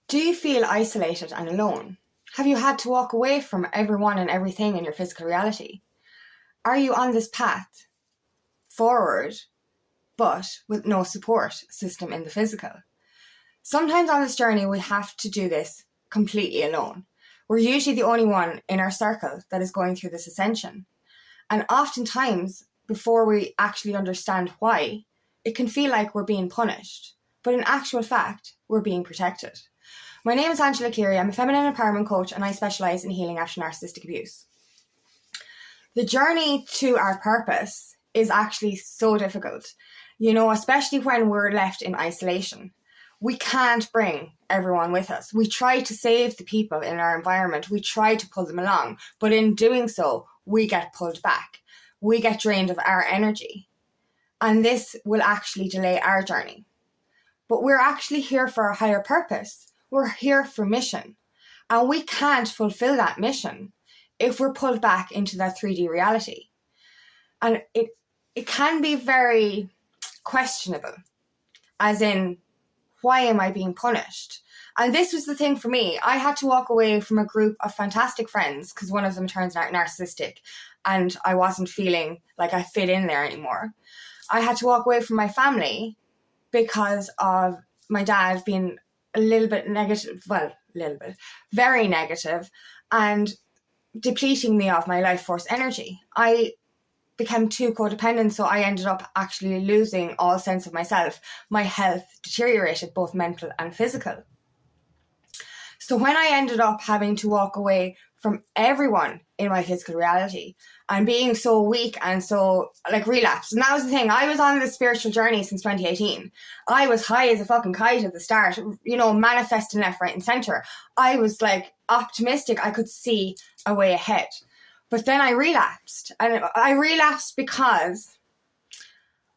Do you feel isolated and alone? Have you had to walk away from everyone and everything in your physical reality? Are you on this path forward, but with no support system in the physical? Sometimes on this journey, we have to do this completely alone. We're usually the only one in our circle that is going through this ascension. And oftentimes, before we actually understand why, it can feel like we're being punished. But in actual fact, we're being protected. My name is Angela Cleary. I'm a feminine empowerment coach and I specialise in healing after narcissistic abuse. The journey to our purpose is actually so difficult, especially when we're left in isolation. We can't bring everyone with us. We try to save the people in our environment. We try to pull them along. But in doing so, we get pulled back. We get drained of our energy. And this will actually delay our journey. But we're actually here for a higher purpose. We're here for mission. And we can't fulfill that mission if we're pulled back into that 3D reality. And it can be very questionable, as in, why am I being punished? And this was the thing for me. I had to walk away from a group of fantastic friends because one of them turns out narcissistic and I wasn't feeling like I fit in there anymore. I had to walk away from my family because of my dad being a little bit negative, very negative, and depleting me of my life force energy. I became too codependent, so I ended up actually losing all sense of myself. My health deteriorated, both mental and physical. So when I ended up having to walk away from everyone in my physical reality and being so weak and so relapsed, and that was the thing, I was on this spiritual journey since 2018. I was high as a fucking kite at the start, manifesting left, right and center. I was optimistic. I could see a way ahead. But then I relapsed, and I relapsed because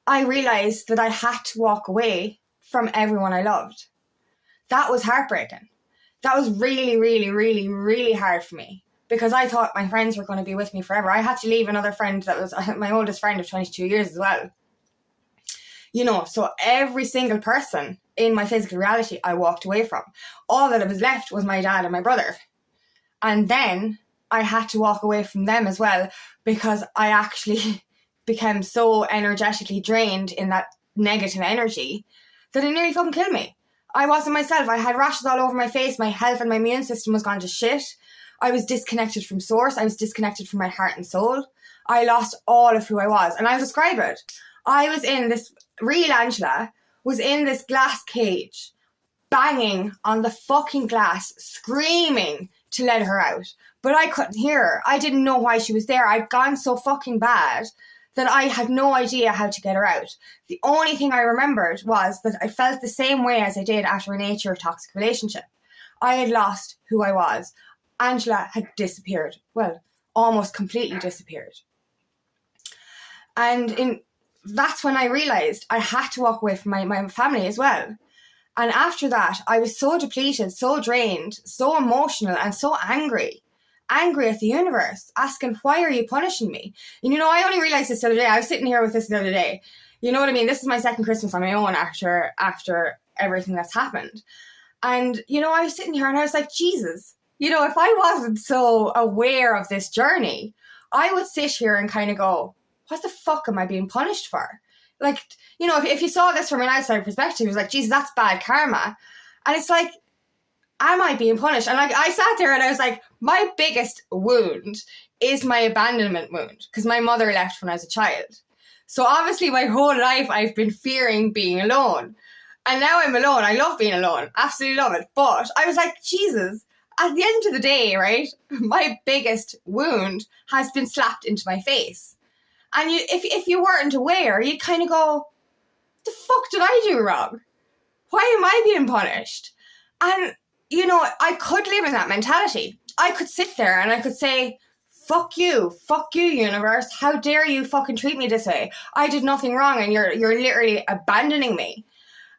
I realized that I had to walk away from everyone I loved. That was heartbreaking. That was really, really, really, really hard for me because I thought my friends were going to be with me forever. I had to leave another friend that was my oldest friend of 22 years as well. So every single person in my physical reality I walked away from. All that was left was my dad and my brother. And then I had to walk away from them as well because I actually became so energetically drained in that negative energy that it nearly fucking killed me. I wasn't myself. I had rashes all over my face. My health and my immune system was gone to shit. I was disconnected from source. I was disconnected from my heart and soul. I lost all of who I was. And I'll describe it. I was in this, real Angela was in this glass cage, banging on the fucking glass, screaming to let her out. But I couldn't hear her. I didn't know why she was there. I'd gone so fucking bad that I had no idea how to get her out. The only thing I remembered was that I felt the same way as I did after a nature toxic relationship. I had lost who I was. Angela had disappeared. Well, almost completely disappeared. And that's when I realised I had to walk away from my family as well. And after that, I was so depleted, so drained, so emotional and so angry at the universe, asking, why are you punishing me? And I only realized this the other day. I was sitting here with this the other day. You know what I mean? This is my second Christmas on my own after everything that's happened. And, I was sitting here and I was like, Jesus, if I wasn't so aware of this journey, I would sit here and kind of go, what the fuck am I being punished for? If you saw this from an outside perspective, it was like, Jesus, that's bad karma. And it's like, am I being punished? And I sat there and I was like, my biggest wound is my abandonment wound because my mother left when I was a child. So obviously my whole life I've been fearing being alone. And now I'm alone. I love being alone. Absolutely love it. But I was like, Jesus, at the end of the day, right, my biggest wound has been slapped into my face. And if you weren't aware, you'd kind of go, what the fuck did I do wrong? Why am I being punished? And I could live in that mentality. I could sit there and I could say, fuck you, universe. How dare you fucking treat me this way? I did nothing wrong and you're literally abandoning me.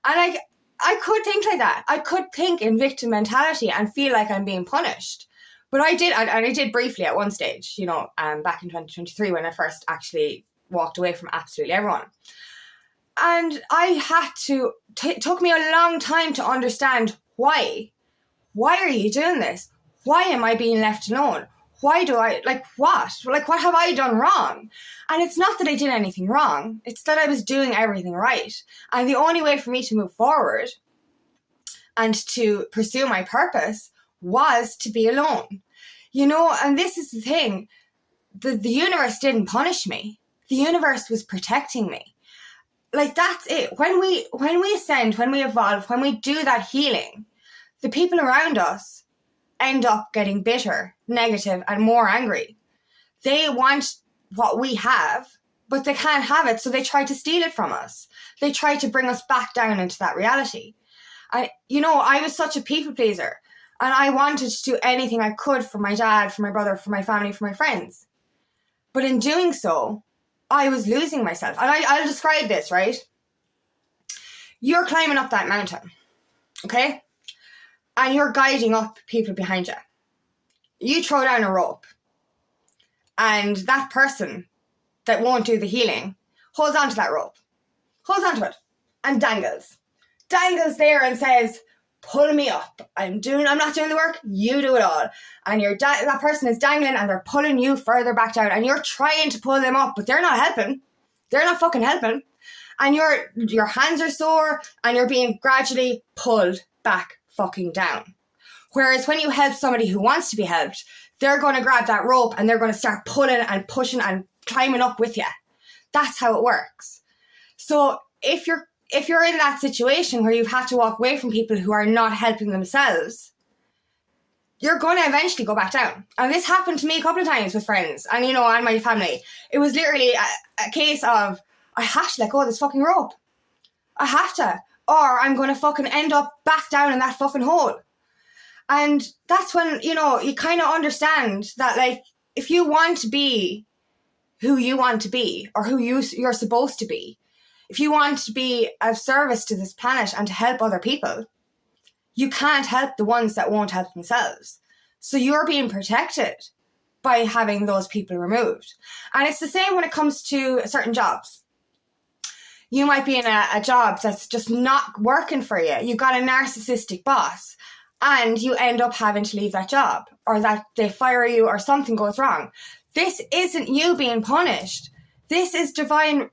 And I could think like that. I could think in victim mentality and feel like I'm being punished. But I did, and I did briefly at one stage, back in 2023 when I first actually walked away from absolutely everyone. And I had to, it took me a long time to understand why? Why are you doing this? Why am I being left alone? Why do I, like, what? Like, what have I done wrong? And it's not that I did anything wrong. It's that I was doing everything right. And the only way for me to move forward and to pursue my purpose was to be alone. You know, and this is the thing. The universe didn't punish me. The universe was protecting me. Like, that's it. When we ascend, when we evolve, when we do that healing, the people around us end up getting bitter, negative, and more angry. They want what we have, but they can't have it, so they try to steal it from us. They try to bring us back down into that reality. I was such a people pleaser, and I wanted to do anything I could for my dad, for my brother, for my family, for my friends. But in doing so, I was losing myself. And I'll describe this, right? You're climbing up that mountain, okay? And you're guiding up people behind you. You throw down a rope, and that person that won't do the healing holds onto that rope, holds onto it, and dangles there and says, pull me up. I'm not doing the work. You do it all. And that person is dangling and they're pulling you further back down, and you're trying to pull them up, but they're not helping. They're not fucking helping. And your hands are sore and you're being gradually pulled back fucking down. Whereas when you help somebody who wants to be helped, they're going to grab that rope and they're going to start pulling and pushing and climbing up with you. That's how it works. So if you're in that situation where you've had to walk away from people who are not helping themselves, you're going to eventually go back down. And this happened to me a couple of times with friends and, and my family. It was literally a case of, I have to let go of this fucking rope. I have to. Or I'm going to fucking end up back down in that fucking hole. And that's when, you kind of understand that, like, if you want to be who you want to be or who you're supposed to be, if you want to be of service to this planet and to help other people, you can't help the ones that won't help themselves. So you're being protected by having those people removed. And it's the same when it comes to certain jobs. You might be in a job that's just not working for you. You've got a narcissistic boss and you end up having to leave that job, or that they fire you or something goes wrong. This isn't you being punished. This is divine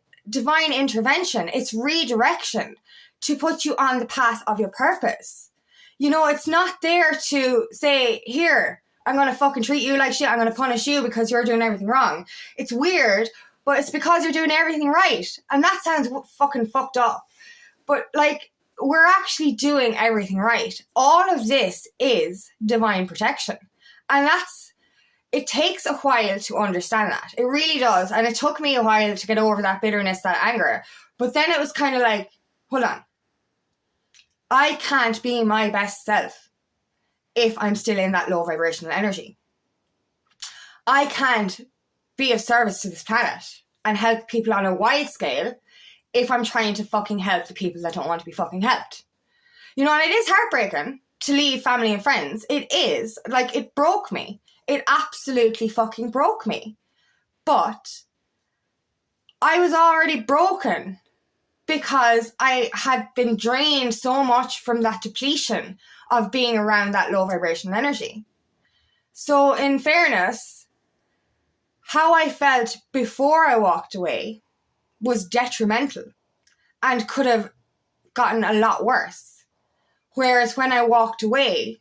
intervention. It's redirection to put you on the path of your purpose. It's not there to say, here, I'm going to fucking treat you like shit. I'm going to punish you because you're doing everything wrong. It's weird, but it's because you're doing everything right. And that sounds fucking fucked up. But, like, we're actually doing everything right. All of this is divine protection. And it takes a while to understand that. It really does. And it took me a while to get over that bitterness, that anger. But then it was kind of like, hold on. I can't be my best self if I'm still in that low vibrational energy. I can't be of service to this planet and help people on a wide scale if I'm trying to fucking help the people that don't want to be fucking helped. And it is heartbreaking to leave family and friends. It is. Like, it broke me. It absolutely fucking broke me. But I was already broken because I had been drained so much from that depletion of being around that low vibrational energy. So in fairness, how I felt before I walked away was detrimental and could have gotten a lot worse. Whereas when I walked away,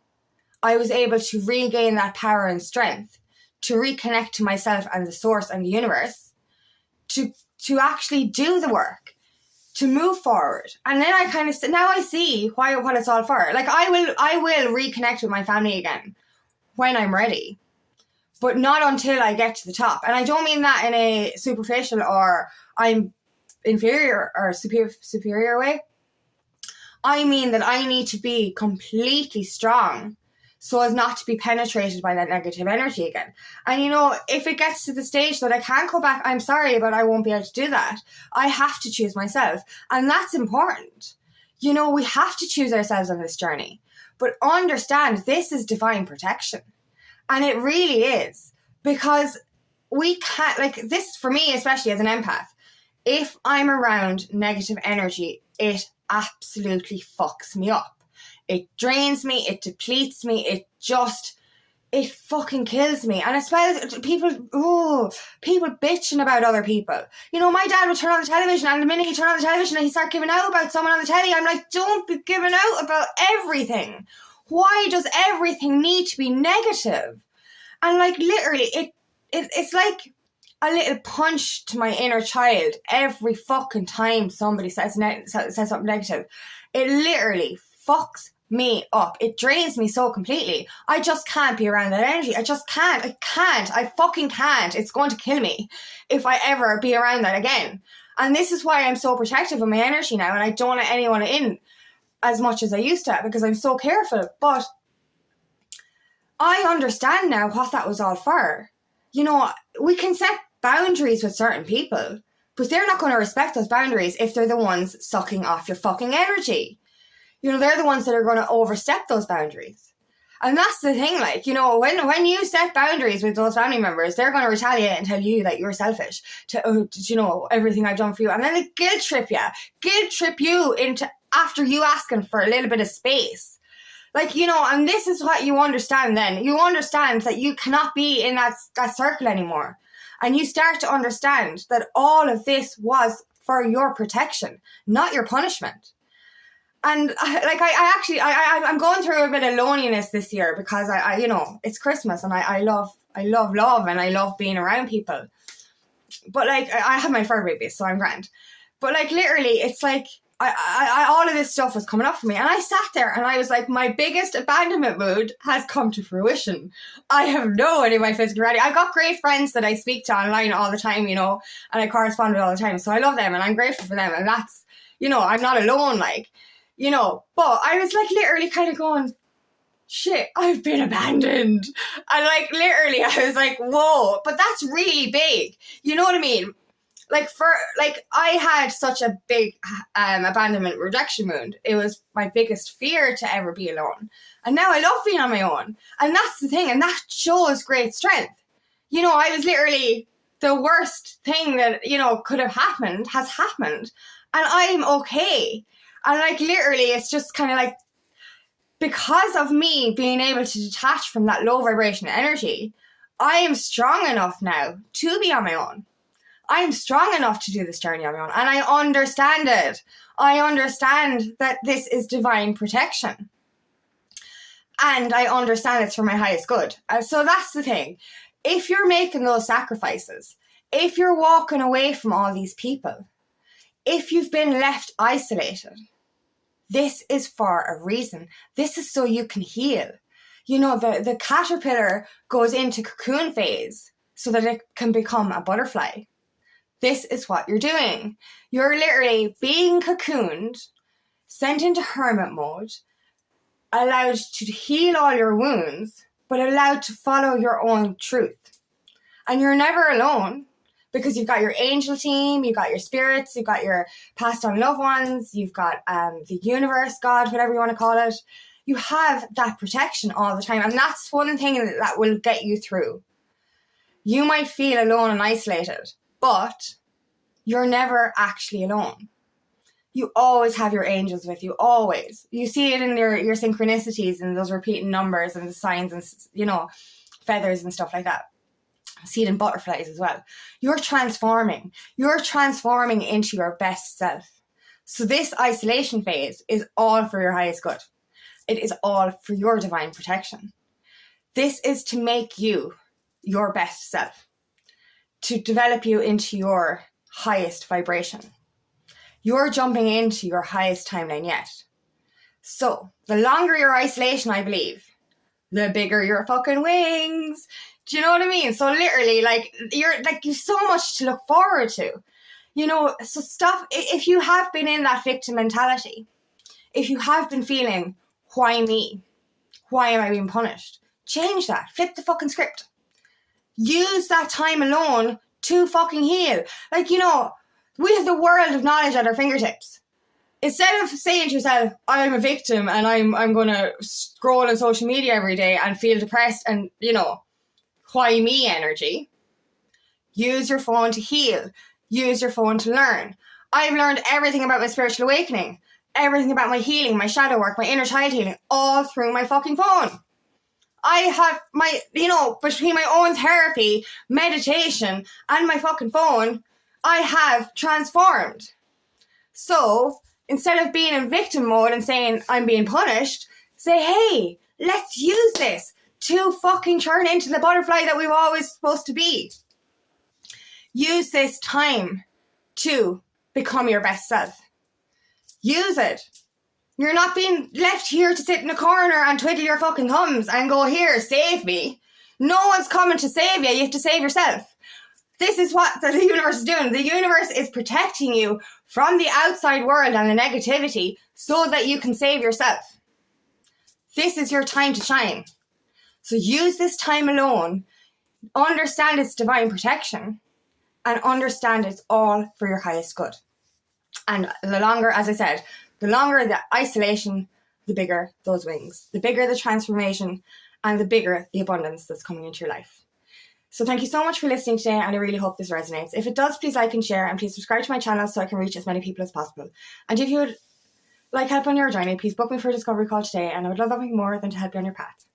I was able to regain that power and strength to reconnect to myself and the source and the universe, to actually do the work, to move forward. And then now I see what it's all for. Like, I will reconnect with my family again when I'm ready, but not until I get to the top. And I don't mean that in a superficial or I'm inferior or superior way. I mean that I need to be completely strong so as not to be penetrated by that negative energy again. And if it gets to the stage that I can't go back, I'm sorry, but I won't be able to do that. I have to choose myself. And that's important. We have to choose ourselves on this journey. But understand, this is divine protection. And it really is. Because we can't, like, this for me, especially as an empath, if I'm around negative energy, it absolutely fucks me up. It drains me. It depletes me. It fucking kills me. And I suppose people bitching about other people. You know, my dad would turn on the television, and the minute he turned on the television and he started giving out about someone on the telly, I'm like, don't be giving out about everything. Why does everything need to be negative? And like, literally, it's like a little punch to my inner child every fucking time somebody says something negative. It literally fucks me up. It drains me so completely. I just can't be around that energy. I just can't. I fucking can't. It's going to kill me if I ever be around that again. And this is why I'm so protective of my energy now, and I don't let anyone in as much as I used to, because I'm so careful. But I understand now what that was all for. You know, we can set boundaries with certain people, but they're not going to respect those boundaries if they're the ones sucking off your fucking energy. You know, they're the ones that are going to overstep those boundaries. And that's the thing, like, you know, when you set boundaries with those family members, they're going to retaliate and tell you that you're selfish, you know, everything I've done for you. And then they guilt trip you into after you asking for a little bit of space. Like, you know, and this is what you understand then. You understand that you cannot be in that circle anymore. And you start to understand that all of this was for your protection, not your punishment. And I'm going through a bit of loneliness this year because I you know, it's Christmas and I love love and I love being around people. But like, I have my fur babies, so I'm grand. But like, literally, it's like, I all of this stuff was coming up for me, and I sat there and I was like, my biggest abandonment mood has come to fruition. I have no one in my physical reality. I've got great friends that I speak to online all the time, you know, and I correspond with all the time, so I love them and I'm grateful for them, and that's, you know, I'm not alone, like, you know. But I was like literally kind of going, shit, I've been abandoned. And like, literally, I was like, whoa, but that's really big, you know what I mean? Like, I had such a big abandonment rejection wound. It was my biggest fear to ever be alone. And now I love being on my own. And that's the thing. And that shows great strength. You know, I was literally, the worst thing that, you know, could have happened has happened. And I'm okay. And like, literally, it's just kind of like, because of me being able to detach from that low vibration energy, I am strong enough now to be on my own. I'm strong enough to do this journey on my own, and I understand it. I understand that this is divine protection, and I understand it's for my highest good. So that's the thing. If you're making those sacrifices, if you're walking away from all these people, if you've been left isolated, this is for a reason. This is so you can heal. You know, the caterpillar goes into cocoon phase so that it can become a butterfly. This is what you're doing. You're literally being cocooned, sent into hermit mode, allowed to heal all your wounds, but allowed to follow your own truth. And you're never alone, because you've got your angel team, you've got your spirits, you've got your passed on loved ones, you've got the universe, God, whatever you want to call it. You have that protection all the time. And that's one thing that will get you through. You might feel alone and isolated, but you're never actually alone. You always have your angels with you, always. You see it in your synchronicities and those repeating numbers and the signs and, you know, feathers and stuff like that. See it in butterflies as well. You're transforming. You're transforming into your best self. So this isolation phase is all for your highest good. It is all for your divine protection. This is to make you your best self, to develop you into your highest vibration. You're jumping into your highest timeline yet. So the longer your isolation, I believe, the bigger your fucking wings. Do you know what I mean? So literally, like, you've so much to look forward to. You know, so stop. If you have been in that victim mentality, if you have been feeling, why me? Why am I being punished? Change that. Flip the fucking script. Use that time alone to fucking heal. Like, you know, we have the world of knowledge at our fingertips. Instead of saying to yourself, I'm a victim and I'm going to scroll on social media every day and feel depressed and, you know, why me energy, use your phone to heal. Use your phone to learn. I've learned everything about my spiritual awakening. everything about my healing, my shadow work, my inner child healing, all through my fucking phone. I have my, between my own therapy, meditation, and my fucking phone, I have transformed. So instead of being in victim mode and saying I'm being punished, say, hey, let's use this to fucking turn into the butterfly that we've always supposed to be. Use this time to become your best self. Use it. You're not being left here to sit in a corner and twiddle your fucking thumbs and go, here, save me. No one's coming to save you. You have to save yourself. This is what the universe is doing. The universe is protecting you from the outside world and the negativity so that you can save yourself. This is your time to shine. So use this time alone. Understand it's divine protection and understand it's all for your highest good. And the longer, as I said, the longer the isolation, the bigger those wings, the bigger the transformation, and the bigger the abundance that's coming into your life. So thank you so much for listening today, and I really hope this resonates. If it does, please like and share, and please subscribe to my channel so I can reach as many people as possible. And if you would like help on your journey, please book me for a discovery call today, and I would love nothing more than to help you on your path.